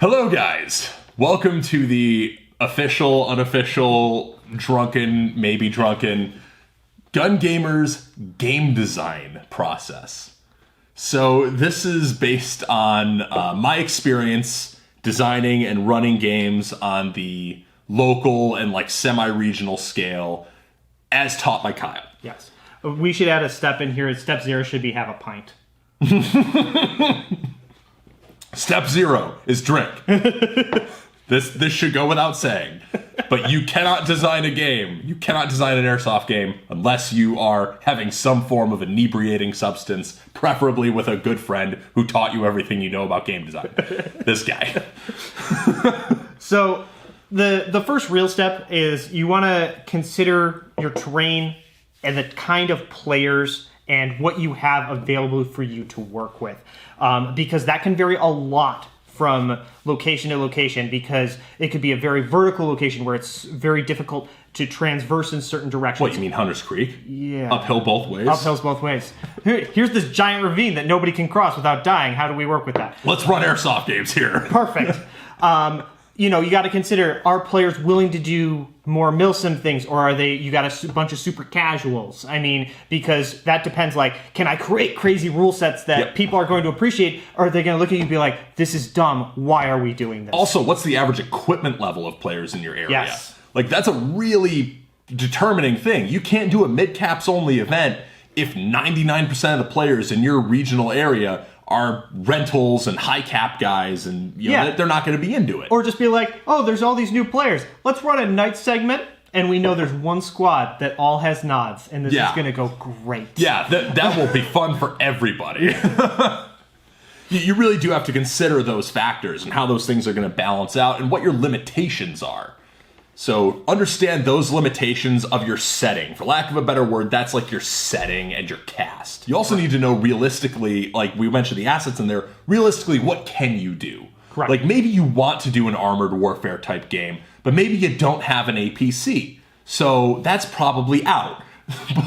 Hello, guys. Welcome to the official, unofficial, drunken, maybe drunken Gun Gamers game design process. So this is based on my experience designing and running games on the local and like semi-regional scale as taught by Kyle. Yes. We should add a step in here. Step 0 should be have a pint. Step 0 is drink. This should go without saying. But you cannot design a game. You cannot design an Airsoft game unless you are having some form of inebriating substance, preferably with a good friend who taught you everything you know about game design. This guy. So the first real step is you want to consider your terrain and the kind of players and what you have available for you to work with. Because that can vary a lot from location to location, because it could be a very vertical location where it's very difficult to transverse in certain directions. What, you mean Hunter's Creek? Yeah. Uphill both ways? Uphills both ways. Here's this giant ravine that nobody can cross without dying. How do we work with that? Let's run Airsoft games here. Perfect. You got to consider, are players willing to do more milsim things, or are they, you got a bunch of super casuals? I mean, because that depends, like, can I create crazy rule sets that people are going to appreciate, or are they going to look at you and be like, this is dumb, why are we doing this? Also, what's the average equipment level of players in your area? Yes. Like, that's a really determining thing. You can't do a mid-caps only event if 99% of the players in your regional area are rentals and high cap guys, and they're not going to be into it. Or just be like, oh, there's all these new players. Let's run a night segment, and we know there's one squad that all has nods, and this is going to go great. Yeah, that will be fun for everybody. You really do have to consider those factors and how those things are going to balance out and what your limitations are. So understand those limitations of your setting. For lack of a better word, that's like your setting and your cast. You also need to know realistically, like we mentioned the assets in there, realistically, what can you do? Correct. Like maybe you want to do an armored warfare type game, but maybe you don't have an APC. So that's probably out.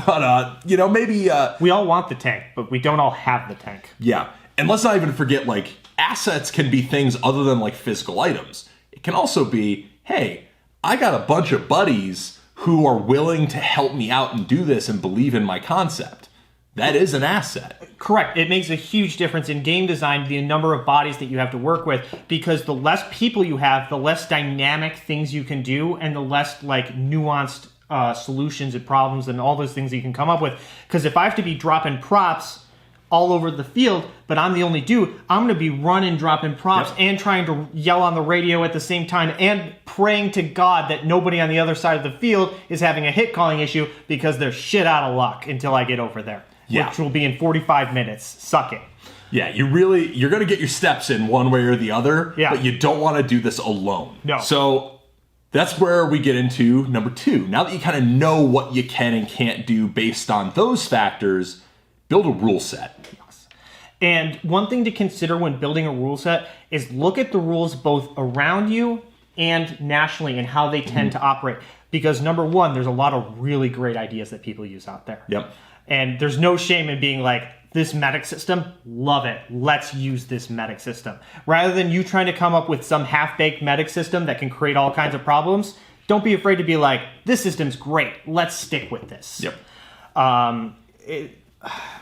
But, maybe... we all want the tank, but we don't all have the tank. Yeah. And let's not even forget, like, assets can be things other than, like, physical items. It can also be, hey, I got a bunch of buddies who are willing to help me out and do this and believe in my concept. That is an asset. Correct. It makes a huge difference in game design, the number of bodies that you have to work with, because the less people you have, the less dynamic things you can do, and the less like nuanced solutions and problems and all those things that you can come up with. Because if I have to be dropping props all over the field, but I'm the only dude, I'm going to be running, dropping props, and trying to yell on the radio at the same time, and praying to God that nobody on the other side of the field is having a hit calling issue, because they're shit out of luck until I get over there, which will be in 45 minutes. Suck it. Yeah, you're going to get your steps in one way or the other, but you don't want to do this alone. No. So that's where we get into number 2. Now that you kind of know what you can and can't do based on those factors, build a rule set. And one thing to consider when building a rule set is look at the rules both around you and nationally and how they tend to operate. Because number 1, there's a lot of really great ideas that people use out there. Yep. And there's no shame in being like, this medic system, love it. Let's use this medic system. Rather than you trying to come up with some half-baked medic system that can create all kinds of problems, don't be afraid to be like, this system's great. Let's stick with this. Yep.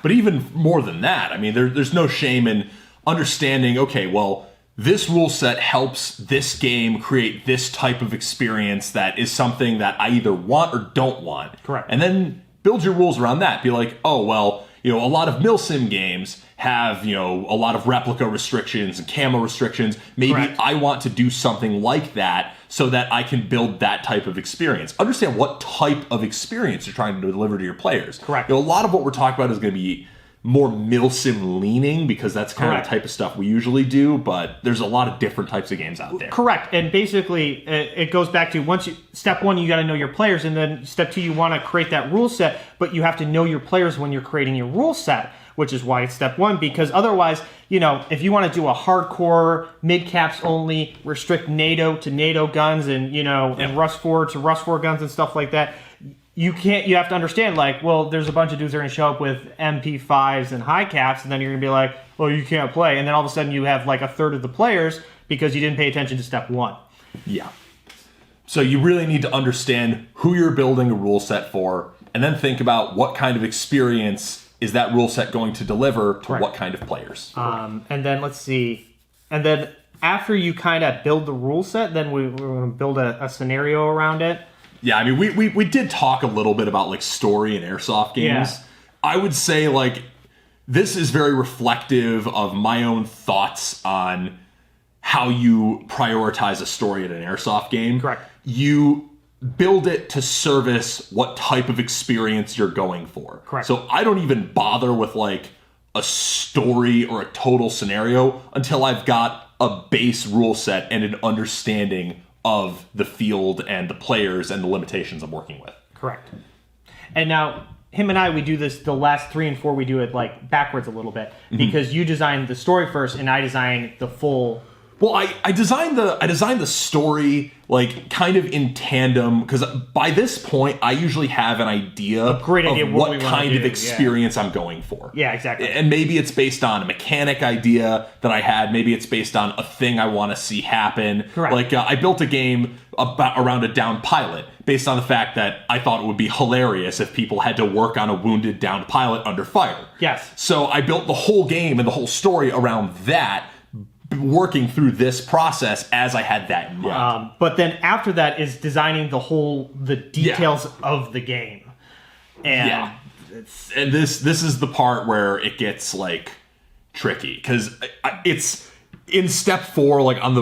But even more than that, I mean, there's no shame in understanding, okay, well, this rule set helps this game create this type of experience that is something that I either want or don't want. Correct. And then build your rules around that. Be like, oh, well, a lot of milsim games have, a lot of replica restrictions and camo restrictions. Maybe Correct. I want to do something like that so that I can build that type of experience. Understand what type of experience you're trying to deliver to your players. Correct. A lot of what we're talking about is going to be more milsim leaning, because that's kind of the type of stuff we usually do, but there's a lot of different types of games out there. Correct. And basically, it goes back to step 1, you got to know your players, and then step 2, you want to create that rule set, but you have to know your players when you're creating your rule set, which is why it's step 1, because otherwise, if you want to do a hardcore, mid-caps only, restrict NATO to NATO guns and, and Rust 4 to Rust 4 guns and stuff like that, you have to understand, like, well, there's a bunch of dudes that are going to show up with MP5s and high caps, and then you're going to be like, well, you can't play. And then all of a sudden you have like a third of the players because you didn't pay attention to step one. Yeah. So you really need to understand who you're building a rule set for, and then think about what kind of experience is that rule set going to deliver to what kind of players. And then let's see. And then after you kind of build the rule set, then we're going to build a scenario around it. Yeah, I mean, we did talk a little bit about like story and Airsoft games. Yeah. I would say like this is very reflective of my own thoughts on how you prioritize a story in an Airsoft game. Correct. You build it to service what type of experience you're going for. Correct. So I don't even bother with like a story or a total scenario until I've got a base rule set and an understanding of the field and the players and the limitations I'm working with. Correct. And now, him and I, we do this, the last 3 and 4, we do it like backwards a little bit. Because you design the story first and I design the full... Well, I designed the story like kind of in tandem because by this point I usually have an idea of what kind of experience I'm going for. Yeah, exactly. And maybe it's based on a mechanic idea that I had. Maybe it's based on a thing I want to see happen. Correct. Like I built a game around a downed pilot based on the fact that I thought it would be hilarious if people had to work on a wounded downed pilot under fire. Yes. So I built the whole game and the whole story around that, working through this process as I had that in mind. But then after that is designing the details of the game. And and this is the part where it gets like tricky because it's in step 4, like on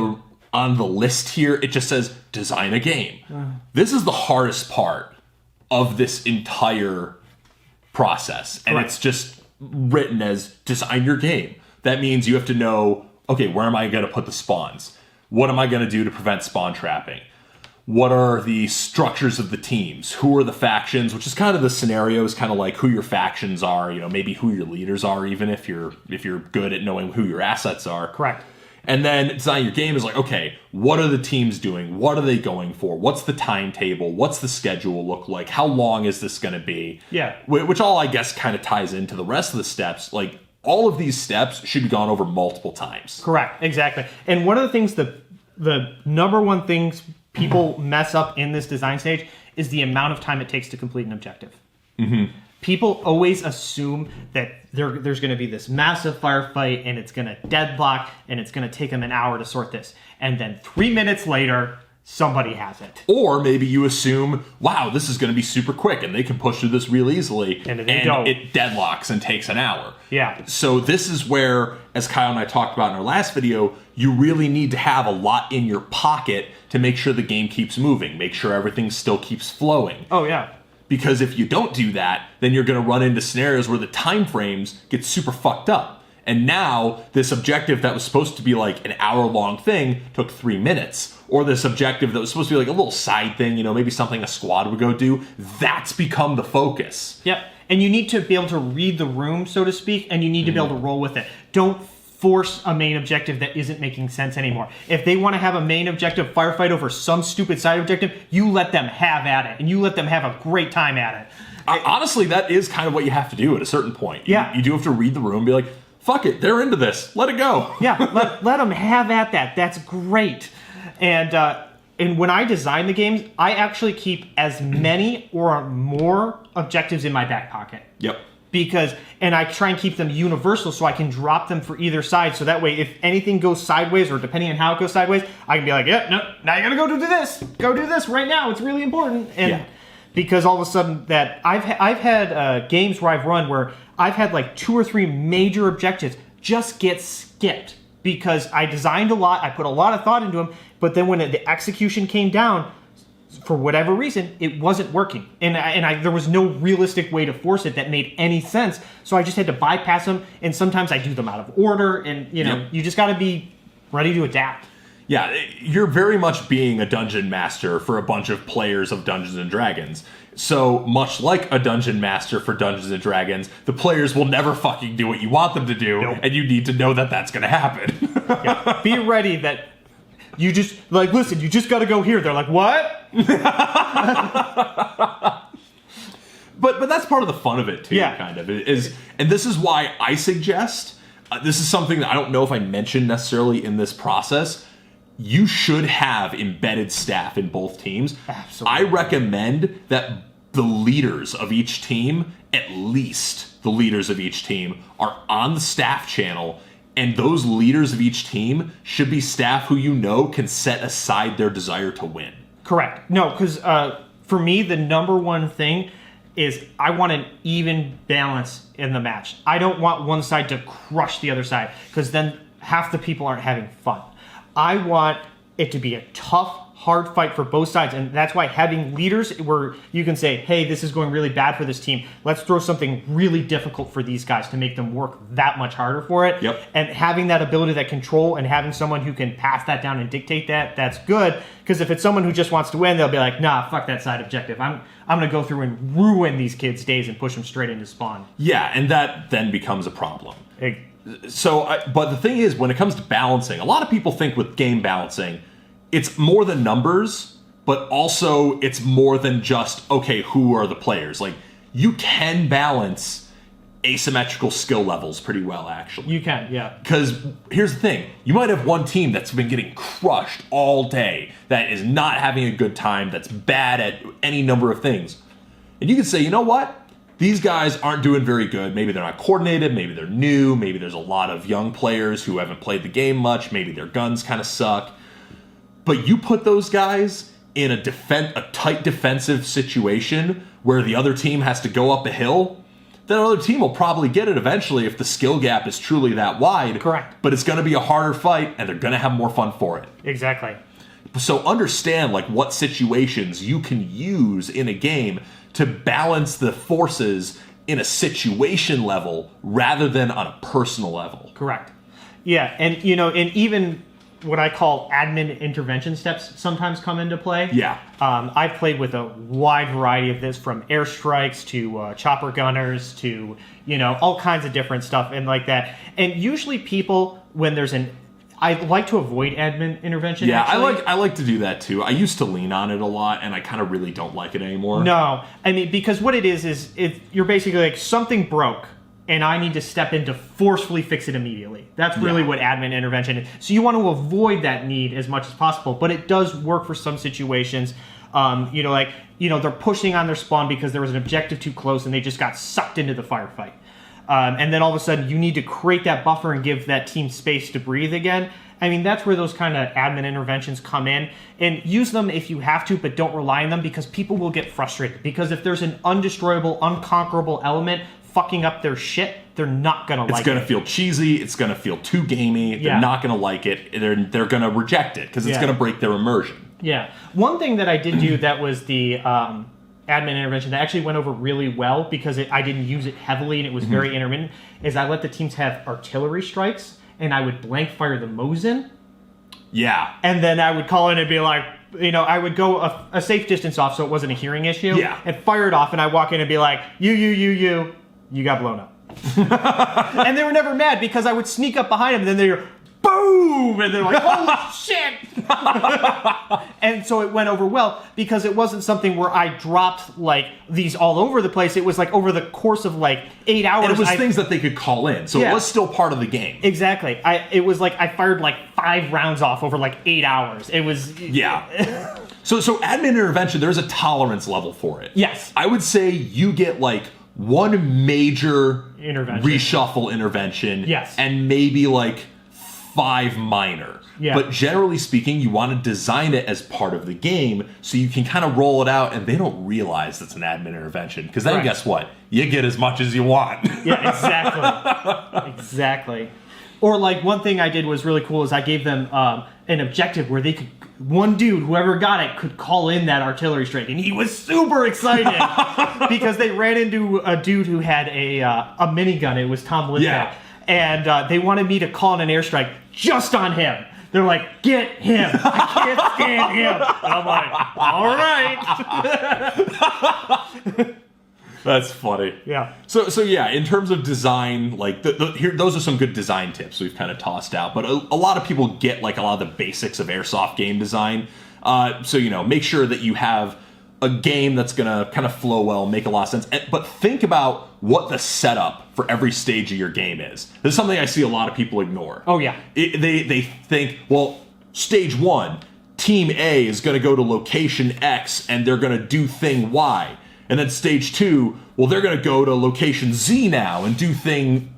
the list here, it just says design a game. This is the hardest part of this entire process, and it's just written as design your game. That means you have to know, okay, where am I going to put the spawns? What am I going to do to prevent spawn trapping? What are the structures of the teams? Who are the factions? Which is kind of the scenarios, kind of like who your factions are, maybe who your leaders are, even if you're good at knowing who your assets are. Correct. And then design your game is like, okay, what are the teams doing? What are they going for? What's the timetable? What's the schedule look like? How long is this going to be? Yeah. Which all, I guess, kind of ties into the rest of the steps. Like, all of these steps should be gone over multiple times. Correct, exactly. And one of the things, the number one things people mess up in this design stage is the amount of time it takes to complete an objective. People always assume that there's going to be this massive firefight and it's going to deadlock and it's going to take them an hour to sort this. And then 3 minutes later, somebody has it. Or maybe you assume, wow, this is going to be super quick and they can push through this real easily. And they don't. It deadlocks and takes an hour. Yeah. So this is where, as Kyle and I talked about in our last video, you really need to have a lot in your pocket to make sure the game keeps moving, make sure everything still keeps flowing. Oh, yeah. Because if you don't do that, then you're going to run into scenarios where the time frames get super fucked up. And now this objective that was supposed to be like an hour-long thing took 3 minutes. Or this objective that was supposed to be like a little side thing, maybe something a squad would go do. That's become the focus. Yep. And you need to be able to read the room, so to speak, and you need to be able to roll with it. Don't force a main objective that isn't making sense anymore. If they want to have a main objective firefight over some stupid side objective, you let them have at it, and you let them have a great time at it. Honestly, that is kind of what you have to do at a certain point. Yeah. You do have to read the room and be like, fuck it, they're into this. Let it go. Yeah, let them have at that. That's great. And when I design the games, I actually keep as many or more objectives in my back pocket. Yep. And I try and keep them universal so I can drop them for either side. So that way, if anything goes sideways or depending on how it goes sideways, I can be like, yeah, no, now you gotta go do this. Go do this right now. It's really important. And because all of a sudden that I've had games where I've run where I've had like 2 or 3 major objectives just get skipped because I designed a lot. I put a lot of thought into them. But then when the execution came down, for whatever reason, it wasn't working. And there was no realistic way to force it that made any sense. So I just had to bypass them. And sometimes I do them out of order. And, you just got to be ready to adapt. Yeah, you're very much being a dungeon master for a bunch of players of Dungeons & Dragons. So, much like a dungeon master for Dungeons & Dragons, the players will never fucking do what you want them to do. Nope. And you need to know that that's going to happen. Yeah. Be ready that... You just, listen, you just got to go here. They're like, what? But that's part of the fun of it too, Yeah. kind of is, and this is why I suggest this is something that I don't know if I mentioned necessarily in this process. You should have embedded staff in both teams. Absolutely. I recommend that the leaders of each team, at least the leaders of each team, are on the staff channel, and those leaders of each team should be staff who you know can set aside their desire to win. Correct. No, because for me, the number one thing is I want an even balance in the match. I don't want one side to crush the other side, because then half the people aren't having fun. I want it to be a tough, hard fight for both sides, and that's why having leaders where you can say, hey, this is going really bad for this team. Let's throw something really difficult for these guys to make them work that much harder for it. Yep. And having that ability, that control, and having someone who can pass that down and dictate that, that's good. Because if it's someone who just wants to win, they'll be like, nah, fuck that side objective. I'm going to go through and ruin these kids' days and push them straight into spawn. Yeah, and that then becomes a problem. Hey, But the thing is, when it comes to balancing, a lot of people think with game balancing, it's more than numbers, but also it's more than just, okay, who are the players? Like, you can balance asymmetrical skill levels pretty well, actually. you can, yeah. Because here's the thing. You might have one team that's been getting crushed all day, that is not having a good time, that's bad at any number of things. And you can say, you know what? These guys aren't doing very good. Maybe they're not coordinated. Maybe they're new. Maybe there's a lot of young players who haven't played the game much. Maybe their guns kind of suck. But you put those guys in a tight defensive situation where the other team has to go up a hill, that other team will probably get it eventually if the skill gap is truly that wide. Correct. But it's going to be a harder fight, and they're going to have more fun for it. Exactly. So understand like what situations you can use in a game to balance the forces in a situation level rather than on a personal level. Correct. Yeah, and and even what I call admin intervention steps sometimes come into play. Yeah. I've played with a wide variety of this, from airstrikes to chopper gunners to, all kinds of different stuff and like that. And usually people, when there's I like to avoid admin intervention. Yeah, actually. I like to do that too. I used to lean on it a lot, and I kind of really don't like it anymore. No, I mean, because what it is you're basically like, something broke, and I need to step in to forcefully fix it immediately. That's really what admin intervention is. So you want to avoid that need as much as possible, but it does work for some situations. They're pushing on their spawn because there was an objective too close, and they just got sucked into the firefight. And then all of a sudden, you need to create that buffer and give that team space to breathe again. I mean, that's where those kind of admin interventions come in. And use them if you have to, but don't rely on them, because people will get frustrated. Because if there's an undestroyable, unconquerable element fucking up their shit, they're not going to like it. It's going to feel cheesy. It's going to feel too gamey. They're not going to like it. They're going to reject it because it's going to break their immersion. Yeah. One thing that I did do that was the admin intervention that actually went over really well, because I didn't use it heavily and it was very intermittent, is I let the teams have artillery strikes, and I would blank fire the Mosin. Yeah. And then I would call in and be like, I would go a safe distance off so it wasn't a hearing issue. Yeah. And fire it off, and I walk in and be like, you got blown up. And they were never mad, because I would sneak up behind them, and then they were boom, and they're like, holy shit. And so it went over well, because it wasn't something where I dropped like these all over the place. It was like over the course of like 8 hours. And it was things that they could call in, so it was still part of the game. Exactly. It was like I fired like 5 rounds off over like 8 hours. It was... Yeah. So admin intervention, there's a tolerance level for it. Yes. I would say you get like one major intervention, reshuffle intervention, yes, and maybe like 5 minor. Yeah. But generally speaking, you want to design it as part of the game so you can kind of roll it out, and they don't realize it's an admin intervention, because then guess what? You get as much as you want. Yeah, exactly. Exactly. Or like one thing I did was really cool is I gave them an objective where they could, one dude, whoever got it, could call in that artillery strike, and he was super excited because they ran into a dude who had a minigun. It was Tom Lithgow. Yeah. And they wanted me to call in an airstrike just on him. They're like, get him. I can't stand him. And I'm like, all right. That's funny. Yeah. So yeah, in terms of design, like here, those are some good design tips we've kind of tossed out. But a lot of people get like a lot of the basics of airsoft game design. So make sure that you have a game that's going to kind of flow well, make a lot of sense. But think about what the setup for every stage of your game is. This is something I see a lot of people ignore. Oh, yeah. They think, well, stage 1, Team A is going to go to location X and they're going to do thing Y. And then stage 2, well, they're going to go to location Z now and do thing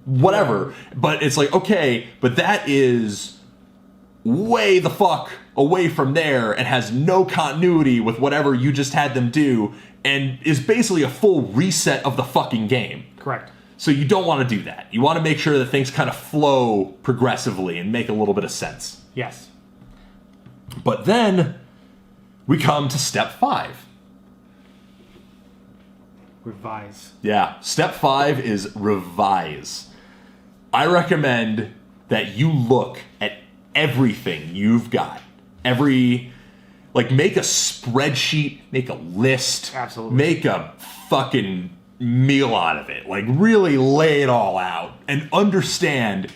whatever. But it's like, okay, but that is way the fuck away from there and has no continuity with whatever you just had them do and is basically a full reset of the fucking game. Correct. So you don't want to do that. You want to make sure that things kind of flow progressively and make a little bit of sense. Yes. But then we come to step 5. Revise. Yeah, step 5 is revise. I recommend that you look at everything you've got. Make a spreadsheet, make a list. Absolutely. Make a fucking meal out of it. Like, really lay it all out and understand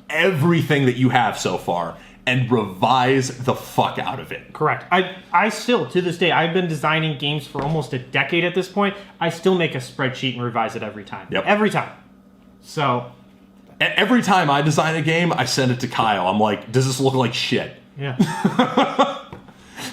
everything that you have so far and revise the fuck out of it. Correct. I still, to this day, I've been designing games for almost a decade at this point. I still make a spreadsheet and revise it every time. Yep. Every time. So... Every time I design a game, I send it to Kyle. I'm like, does this look like shit? Yeah.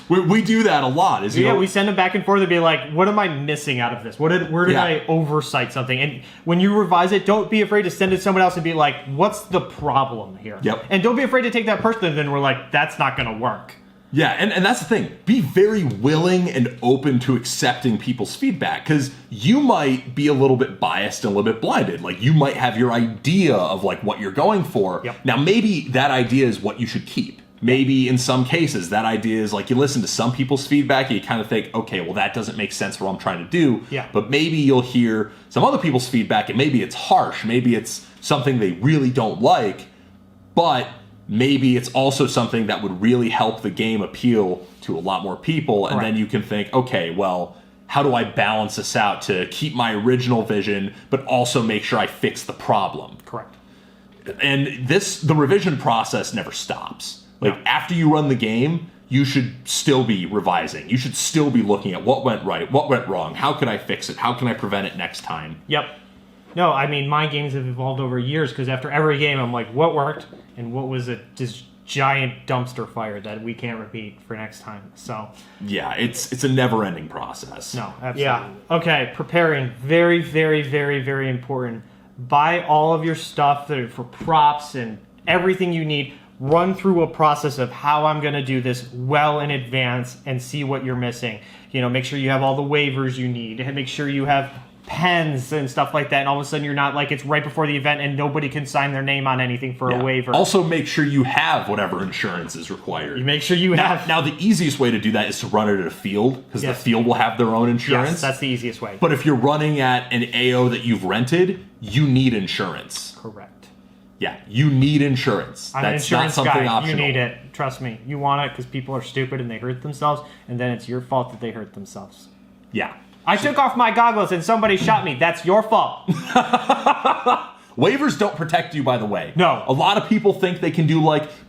We do that a lot. We send them back and forth and be like, what am I missing out of this? Where did I oversight something? And when you revise it, don't be afraid to send it to someone else and be like, what's the problem here? Yep. And don't be afraid to take that person and then we're like, that's not going to work. Yeah, and that's the thing. Be very willing and open to accepting people's feedback, because you might be a little bit biased and a little bit blinded. Like, you might have your idea of, like, what you're going for. Yep. Now, maybe that idea is what you should keep. Maybe in some cases, that idea is, like, you listen to some people's feedback and you kind of think, okay, well, that doesn't make sense for what I'm trying to do. Yeah. But maybe you'll hear some other people's feedback and maybe it's harsh. Maybe it's something they really don't like, but... maybe it's also something that would really help the game appeal to a lot more people. And then you can think, okay, well, how do I balance this out to keep my original vision, but also make sure I fix the problem? Correct. And the revision process never stops. Like, after you run the game, you should still be revising. You should still be looking at what went right, what went wrong, how can I fix it, how can I prevent it next time? Yep. No, I mean, my games have evolved over years because after every game, I'm like, what worked and what was this giant dumpster fire that we can't repeat for next time? So yeah, it's a never-ending process. No, absolutely. Yeah. Okay, preparing, very, very, very, very important. Buy all of your stuff for props and everything you need. Run through a process of how I'm going to do this well in advance and see what you're missing. Make sure you have all the waivers you need. Make sure you have pens and stuff like that, and all of a sudden you're not like it's right before the event and nobody can sign their name on anything for a waiver. Also, make sure you have whatever insurance is required. You make sure you have. Now, the easiest way to do that is to run it at a field, because the field will have their own insurance. Yes, that's the easiest way. But if you're running at an AO that you've rented, you need insurance. Correct. Yeah, you need insurance. I'm That's an insurance not something guy. optional. You need it. Trust me. You want it because people are stupid and they hurt themselves, and then it's your fault that they hurt themselves. Yeah. I took off my goggles and somebody shot me. That's your fault. Waivers don't protect you, by the way. No. A lot of people think they can do,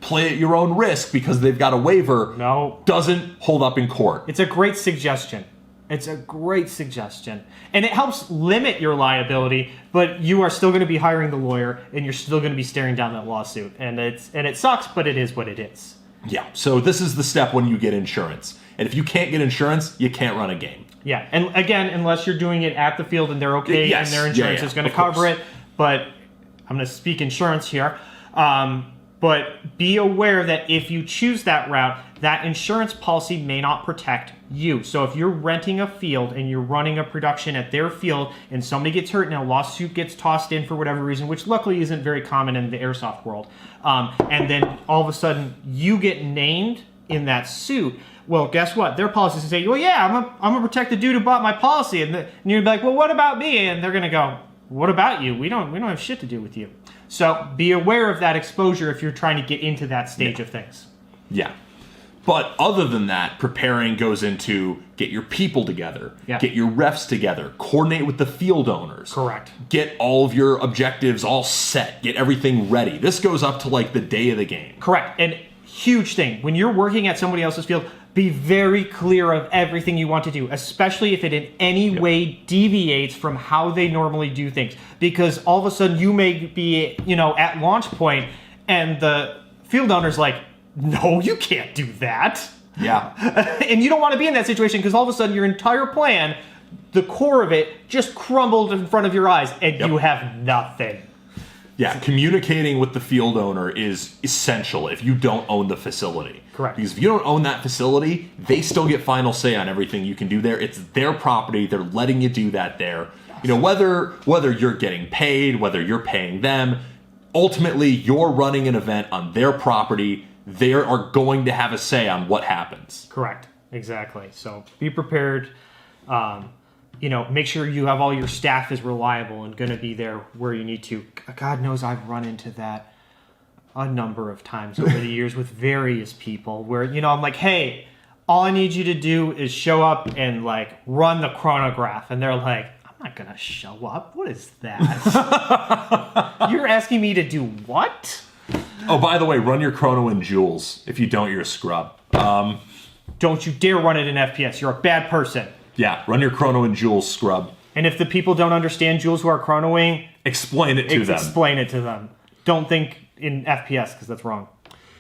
play at your own risk because they've got a waiver. No. Doesn't hold up in court. It's a great suggestion. It's a great suggestion. And it helps limit your liability, but you are still going to be hiring the lawyer, and you're still going to be staring down that lawsuit. And it sucks, but it is what it is. Yeah, so this is the step when you get insurance. And if you can't get insurance, you can't run a game. Yeah, and again, unless you're doing it at the field and they're okay, yes. and their insurance is going to cover it. But I'm going to speak insurance here. But be aware that if you choose that route, that insurance policy may not protect you. So if you're renting a field and you're running a production at their field and somebody gets hurt and a lawsuit gets tossed in for whatever reason, which luckily isn't very common in the airsoft world, and then all of a sudden you get named in that suit, well, guess what? Their policy is going to say, well, yeah, I'm going to protect the dude who bought my policy. And you're be like, well, what about me? And they're going to go, what about you? We don't have shit to do with you. So be aware of that exposure if you're trying to get into that stage of things. Yeah. But other than that, preparing goes into get your people together, get your refs together, coordinate with the field owners. Correct. Get all of your objectives all set, get everything ready. This goes up to the day of the game. Correct. And huge thing, when you're working at somebody else's field, Be very clear of everything you want to do, especially if it in any way deviates from how they normally do things. Because all of a sudden you may be, at launch point and the field owner's like, no, you can't do that. Yeah. And you don't want to be in that situation because all of a sudden your entire plan, the core of it, just crumbled in front of your eyes and you have nothing. Yeah, communicating with the field owner is essential if you don't own the facility. Correct. Because if you don't own that facility, they still get final say on everything you can do there. It's their property. They're letting you do that there. Whether you're getting paid, whether you're paying them, ultimately you're running an event on their property. They are going to have a say on what happens. Correct. Exactly. So be prepared. Make sure you have all your staff is reliable and going to be there where you need to. God knows I've run into that a number of times over the years with various people where, I'm like, hey, all I need you to do is show up and run the chronograph. And they're like, I'm not going to show up. What is that? You're asking me to do what? Oh, by the way, run your chrono in joules. If you don't, you're a scrub. Don't you dare run it in FPS. You're a bad person. Yeah, run your chrono in joules, scrub. And if the people don't understand joules who are chronoing, explain it to them. Explain it to them. Don't think in FPS because that's wrong.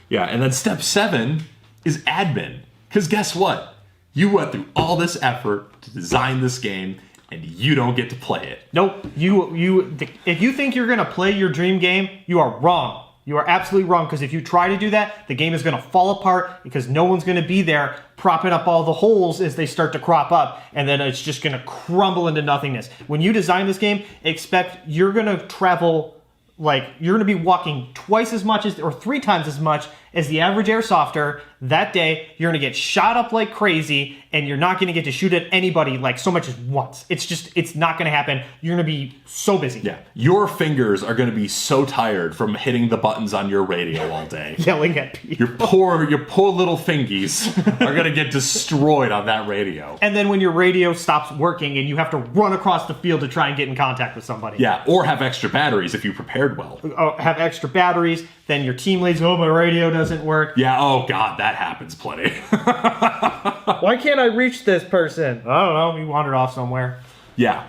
Yeah, and then step 7 is admin. Because guess what? You went through all this effort to design this game, and you don't get to play it. Nope. If you think you're going to play your dream game, you are wrong. You are absolutely wrong, because if you try to do that, the game is going to fall apart because no one's going to be there propping up all the holes as they start to crop up, and then it's just going to crumble into nothingness. When you design this game, expect you're going to travel, you're going to be walking twice as much or 3 times as much as the average airsofter that day. You're going to get shot up like crazy, and you're not going to get to shoot at anybody so much as once. It's not going to happen. You're going to be so busy. Yeah. Your fingers are going to be so tired from hitting the buttons on your radio all day. Yelling at people. Your poor little fingies are going to get destroyed on that radio. And then when your radio stops working and you have to run across the field to try and get in contact with somebody. Yeah, or have extra batteries if you prepared well. Have extra batteries, then your team leads, my radio doesn't work. Yeah, oh god, that happens plenty. Why can't I reach this person? I don't know, he wandered off somewhere. Yeah,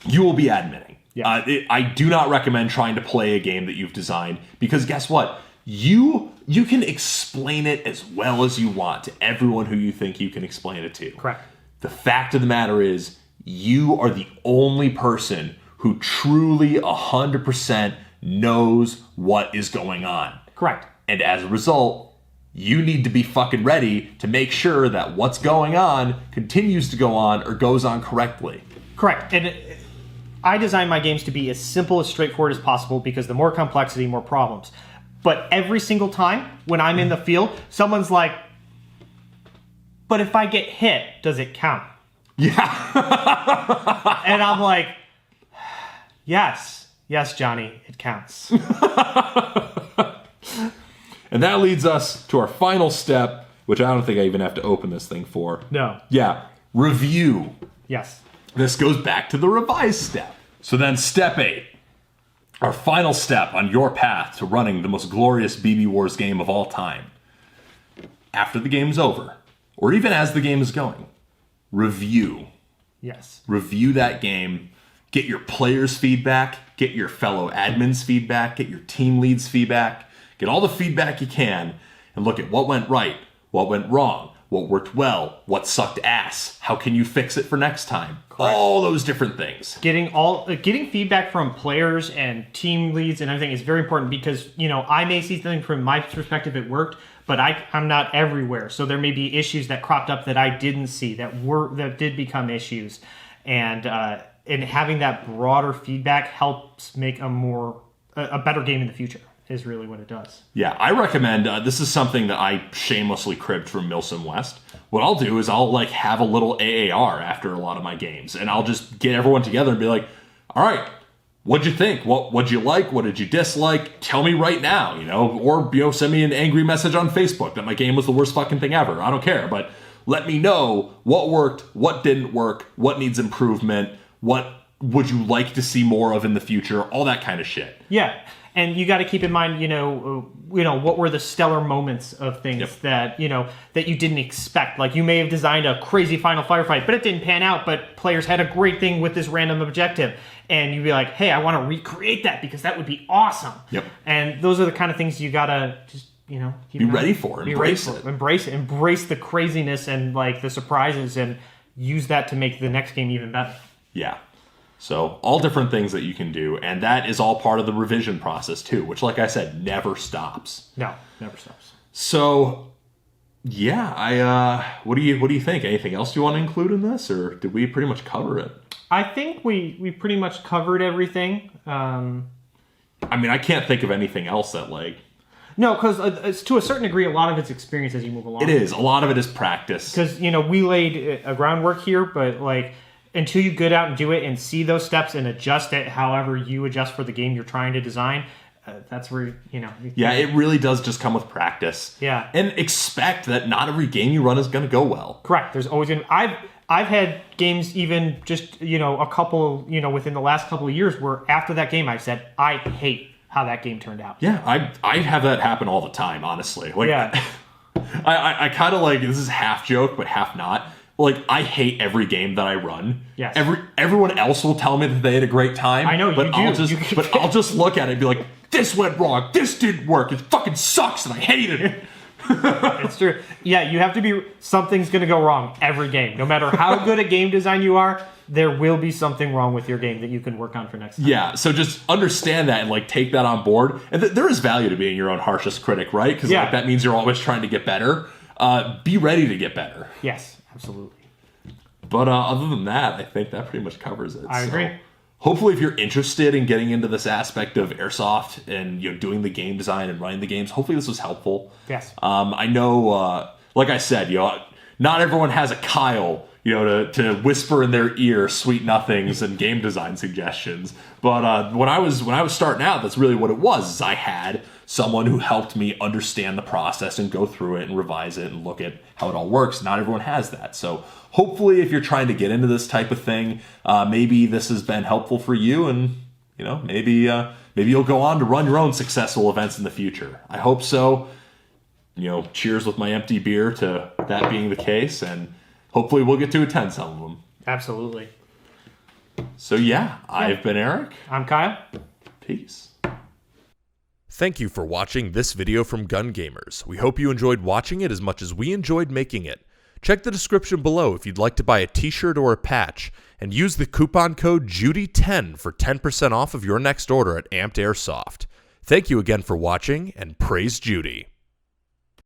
you will be admitting. Yeah. I do not recommend trying to play a game that you've designed, because guess what? You can explain it as well as you want to everyone who you think you can explain it to. Correct. The fact of the matter is, you are the only person who truly 100% knows what is going on. Correct. And as a result, you need to be fucking ready to make sure that what's going on continues to go on or goes on correctly. Correct. And I design my games to be as simple, as straightforward as possible, because the more complexity, more problems. But every single time when I'm in the field, someone's like, but if I get hit, does it count? Yeah. And I'm like, yes, Johnny, it counts. And that leads us to our final step, which I don't think I even have to open this thing for. No. Yeah, review. Yes. This goes back to the revise step. So then step 8, our final step on your path to running the most glorious BB Wars game of all time. After the game's over, or even as the game is going, review. Yes. Review that game. Get your players' feedback. Get your fellow admins' feedback. Get your team leads' feedback. Get all the feedback you can and look at what went right, what went wrong, what worked well, what sucked ass, how can you fix it for next time. Correct. All those different things. Getting feedback from players and team leads and everything is very important, because I may see something from my perspective it worked, but I'm not everywhere. So there may be issues that cropped up that I didn't see that did become issues, and having that broader feedback helps make a better game in the future. Is really what it does. Yeah, I recommend, this is something that I shamelessly cribbed from Milsim West. What I'll do is I'll have a little AAR after a lot of my games, and I'll just get everyone together and be like, all right, what'd you think? What'd you like? What did you dislike? Tell me right now, or send me an angry message on Facebook that my game was the worst fucking thing ever. I don't care, but let me know what worked, what didn't work, what needs improvement, what would you like to see more of in the future? All that kind of shit. Yeah. And you got to keep in mind, what were the stellar moments of things that you didn't expect. Like you may have designed a crazy final firefight, but it didn't pan out. But players had a great thing with this random objective, and you'd be like, "Hey, I want to recreate that because that would be awesome." Yep. And those are the kind of things you gotta just be ready for. Embrace it. Embrace the craziness and like the surprises, and use that to make the next game even better. Yeah. So all different things that you can do, and that is all part of the revision process too, which, like I said, never stops. No, never stops. So, yeah, what do you think? Anything else you want to include in this, or did we pretty much cover it? I think we pretty much covered everything. I mean, I can't think of anything else that No, because it's to a certain degree, a lot of it's experience as you move along. It is. A lot of it is practice. Because we laid a groundwork here, but until you get out and do it and see those steps and adjust it however you adjust for the game you're trying to design, that's where, Yeah, it really does just come with practice. Yeah. And expect that not every game you run is going to go well. Correct. There's always going to... I've had games even just, a couple, within the last couple of years where after that game I said, I hate how that game turned out. Yeah, I have that happen all the time, honestly. Yeah. I kind of this is half joke, but half not. I hate every game that I run. Yes. Everyone else will tell me that they had a great time. I know, but you do. I'll just look at it and be like, this went wrong. This didn't work. It fucking sucks and I hated it. It's true. Yeah, you have to be... Something's going to go wrong every game. No matter how good at game design you are, there will be something wrong with your game that you can work on for next time. Yeah, so just understand that and take that on board. And there is value to being your own harshest critic, right? Because that means you're always trying to get better. Be ready to get better. Yes, absolutely. But other than that, I think that pretty much covers it. I agree. Hopefully, if you're interested in getting into this aspect of Airsoft and doing the game design and running the games, hopefully this was helpful. Yes. I know, like I said, not everyone has a Kyle, to whisper in their ear sweet nothings and game design suggestions. But when I was starting out, that's really what it was. Is I had someone who helped me understand the process and go through it and revise it and look at how it all works. Not everyone has that. So hopefully if you're trying to get into this type of thing, maybe this has been helpful for you, and maybe you'll go on to run your own successful events in the future. I hope so. Cheers with my empty beer to that being the case, and hopefully we'll get to attend some of them. Absolutely. So yeah, I've been Eric. I'm Kyle. Peace. Thank you for watching this video from Gun Gamers. We hope you enjoyed watching it as much as we enjoyed making it. Check the description below if you'd like to buy a t-shirt or a patch, and use the coupon code JUDY10 for 10% off of your next order at Amped Airsoft. Thank you again for watching, and praise Judy.